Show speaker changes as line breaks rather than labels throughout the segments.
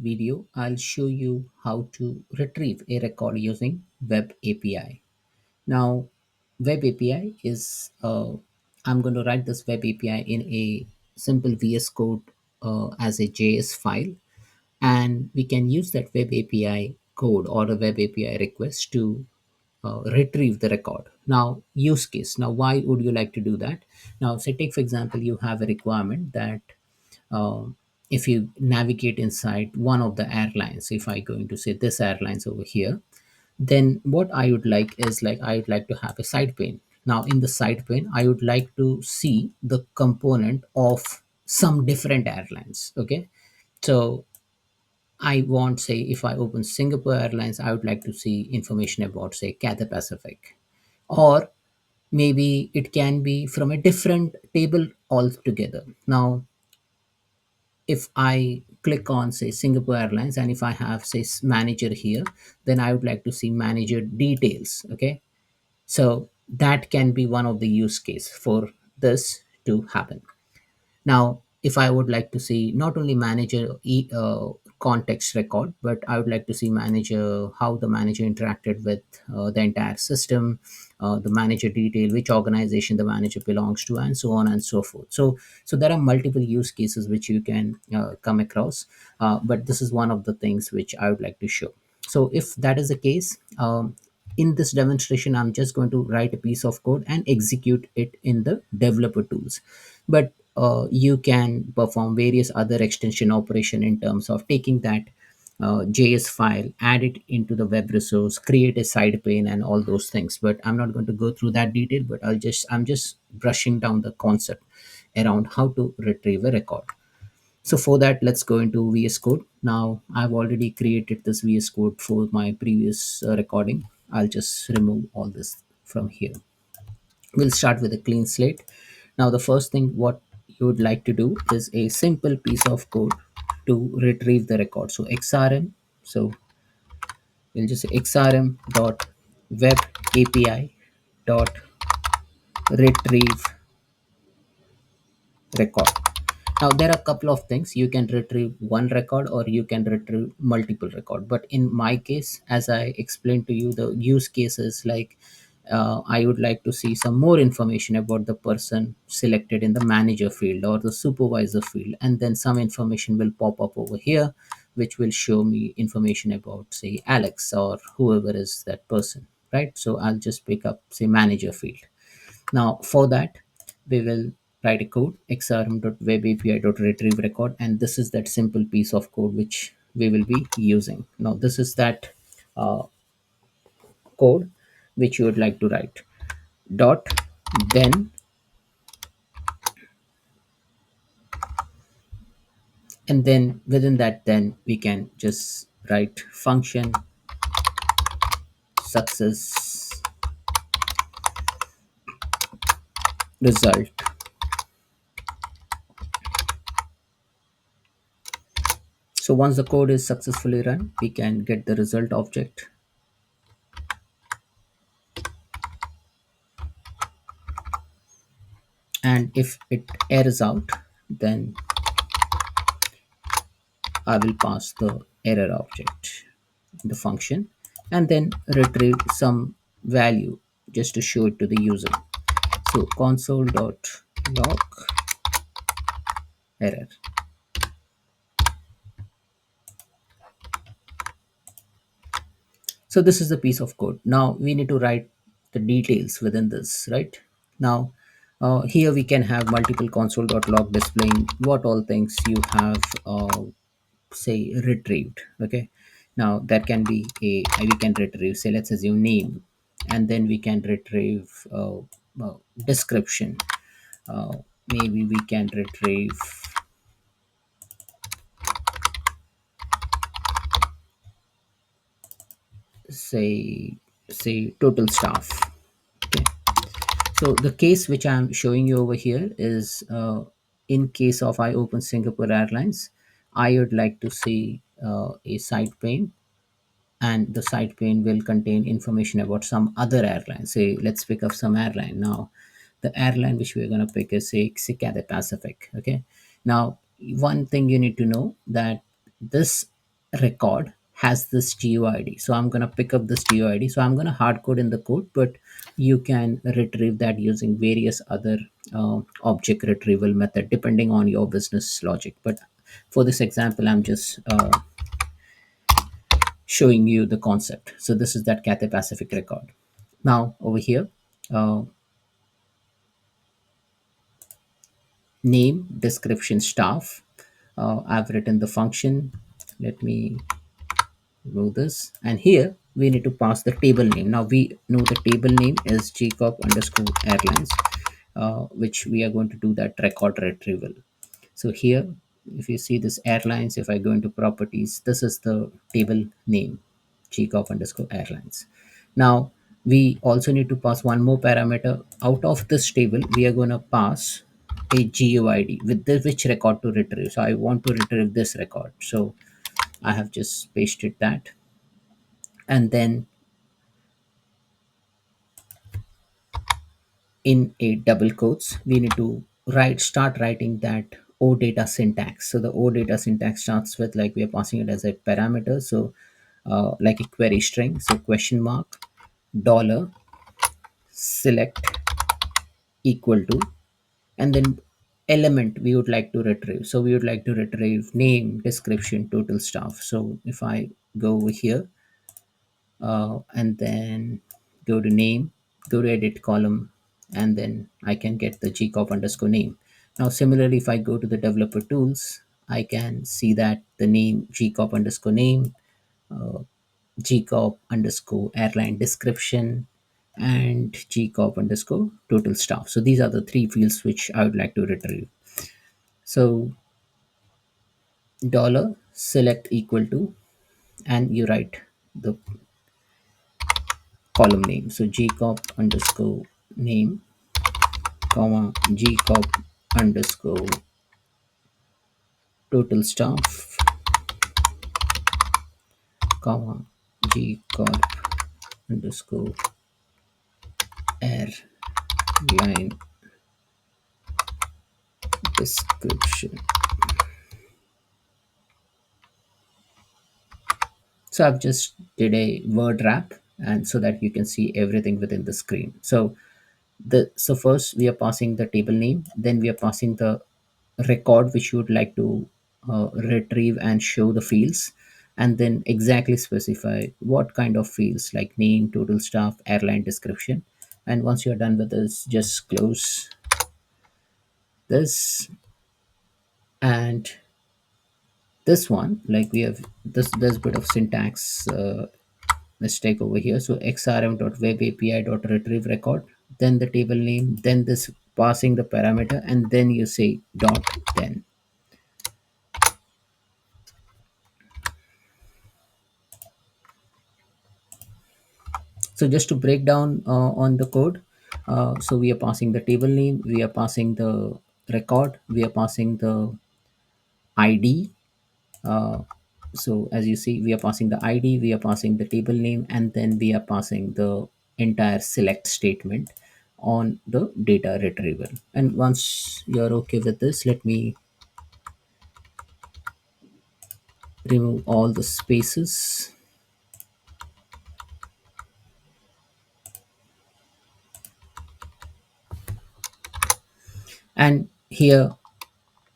video, I'll show you how to retrieve a record using Web API. Now, Web API is, I'm going to write this Web API in a simple VS Code as a JS file, and we can use that Web API code or a Web API request to retrieve the record. Now, use case. Now, why would you like to do that? Now, say, take for example, you have a requirement that if you navigate inside one of the airlines, if I going to say this airlines over here, then what I would like is like I would like to have a side pane. Now in the side pane, I would like to see the component of some different airlines. Okay, so I want, say, if I open Singapore Airlines, I would like to see information about, say, Cathay Pacific, or maybe it can be from a different table altogether. Now if I click on, say, Singapore Airlines, and if I have, say, manager here, then I would like to see manager details. Okay, so that can be one of the use case for this to happen. Now, if I would like to see not only manager context record, but I would like to see manager, how the manager interacted with the entire system, the manager detail, which organization the manager belongs to, and so on and so forth. So there are multiple use cases which you can come across, but this is one of the things which I would like to show. So if that is the case, in this demonstration, I'm just going to write a piece of code and execute it in the developer tools. But you can perform various other extension operation in terms of taking that JS file, add it into the web resource, create a side pane, and all those things. But I'm not going to go through that detail. But I'm just brushing down the concept around how to retrieve a record. So for that, let's go into VS Code. Now I've already created this VS Code for my previous recording. I'll just remove all this from here. We'll start with a clean slate. Now the first thing what you would like to do is a simple piece of code to retrieve the record. So XRM, so we'll just say XRM dot web API dot retrieve record. Now there are a couple of things. You can retrieve one record or you can retrieve multiple record. But in my case, as I explained to you, the use case is like I would like to see some more information about the person selected in the manager field or the supervisor field, and then some information will pop up over here, which will show me information about, say, Alex or whoever is that person, right? So I'll just pick up, say, manager field. Now, for that, we will write a code xrm.webapi.retrieve record, and this is that simple piece of code which we will be using. Now, this is that uh, code which you would like to write. Dot then, and then within that, then we can just write function success result. So once the code is successfully run, we can get the result object. And if it errors out, then I will pass the error object in the function and then retrieve some value just to show it to the user. So console.log error. So this is the piece of code. Now we need to write the details within this, right? Now here we can have multiple console.log displaying what all things you have say retrieved. Okay, now that can be a we can retrieve, say, let's assume name, and then we can retrieve description. uh, Maybe we can retrieve, say total staff. Okay, so the case which I'm showing you over here is in case of I open Singapore Airlines, I would like to see a side pane, and the side pane will contain information about some other airline. Say, let's pick up some airline. Now the airline which we're going to pick is, say, Cathay Pacific. Okay, now one thing you need to know that this record has this GUID. So I'm going to pick up this GUID. So I'm going to hard code in the code, but you can retrieve that using various other object retrieval method depending on your business logic. But for this example, I'm just showing you the concept. So this is that Cathay Pacific record. Now over here, uh, name, description, staff. I've written the function. Let me remove this, and here we need to pass the table name. Now we know the table name is Jacob underscore airlines, which we are going to do that record retrieval. So here, if you see this airlines, if I go into properties, this is the table name, Jacob underscore airlines. Now we also need to pass one more parameter. Out of this table, we are going to pass a GUID with the which record to retrieve. So I want to retrieve this record. So I have just pasted that, and then in a double quotes we need to start writing that o data syntax. So the o data syntax starts with, like, we are passing it as a parameter, so like a query string. So question mark dollar select equal to, and then element we would like to retrieve. So we would like to retrieve name, description, total staff. So if I go over here, and then go to name, go to edit column, and then I can get the gcop underscore name. Now similarly, if I go to the developer tools, I can see that the name gcop underscore name, gcop underscore airline description, and gcop underscore total staff. So these are the three fields which I would like to retrieve. So dollar select equal to, and you write the column name. So gcop underscore name, comma gcop underscore total staff, comma gcop underscore airline description. So I've just did a word wrap, and so that you can see everything within the screen. So first we are passing the table name, then we are passing the record which you would like to retrieve and show the fields, and then exactly specify what kind of fields, like name, total staff, airline description. And once you're done with this, just close this. And this one, like, we have this, there's a bit of syntax mistake over here. So xrm.webapi.retrieve record, then the table name, then this passing the parameter, and then you say dot then. So just to break down on the code, so we are passing the table name, we are passing the record, we are passing the id. uh, so as you see, we are passing the id, we are passing the table name, and then we are passing the entire select statement on the data retrieval. And once you're okay with this, let me remove all the spaces. And here,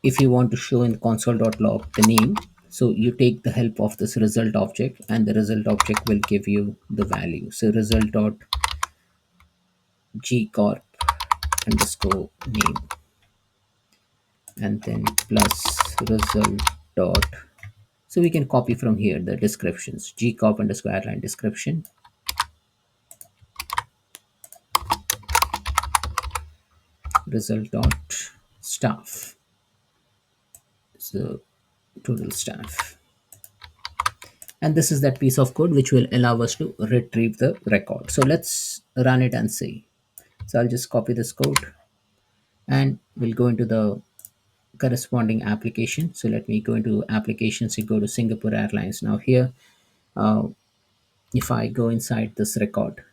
if you want to show in console.log the name, so you take the help of this result object, and the result object will give you the value. So result.gcorp underscore name, and then plus result dot. So we can copy from here the descriptions, gcorp underscore airline description, result dot staff, so total staff. And this is that piece of code which will allow us to retrieve the record. So let's run it and see. So I'll just copy this code, and we'll go into the corresponding application. So let me go into applications and go to Singapore Airlines. Now here, uh, if I go inside this record,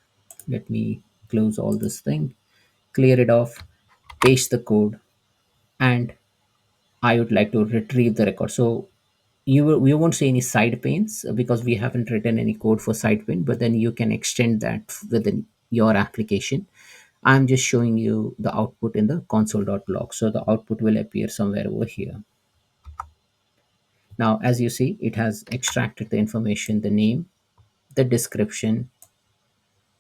let me close all this thing, clear it off, paste the code, and I would like to retrieve the record. So we won't see any side panes because we haven't written any code for side pane, but then you can extend that within your application. I'm just showing you the output in the console.log, so the output will appear somewhere over here. Now as you see, it has extracted the information, the name, the description,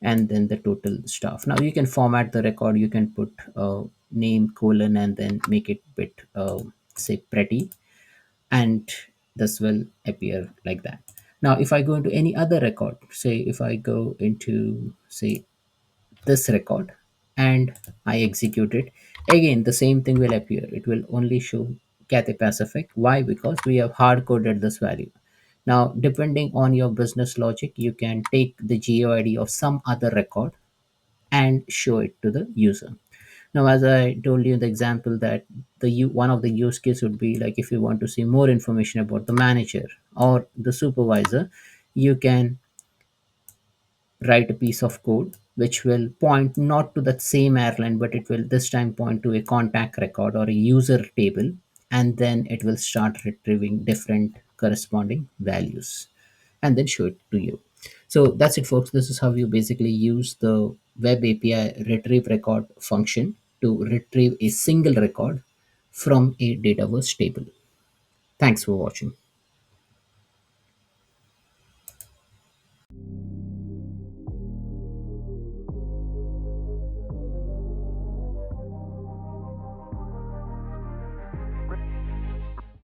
and then the total stuff. Now you can format the record, you can put name colon and then make it bit say pretty, and this will appear like that. Now if I go into any other record, say if I go into say this record and I execute it, again the same thing will appear. It will only show Cathay Pacific. Why? Because we have hard coded this value. Now depending on your business logic, you can take the GUID of some other record and show it to the user. Now as I told you in the example, that one of the use case would be like if you want to see more information about the manager or the supervisor, you can write a piece of code which will point not to that same airline, but it will this time point to a contact record or a user table, and then it will start retrieving different corresponding values and then show it to you. So that's it, folks. This is how you basically use the web API retrieve record function to retrieve a single record from a Dataverse table. Thanks for watching.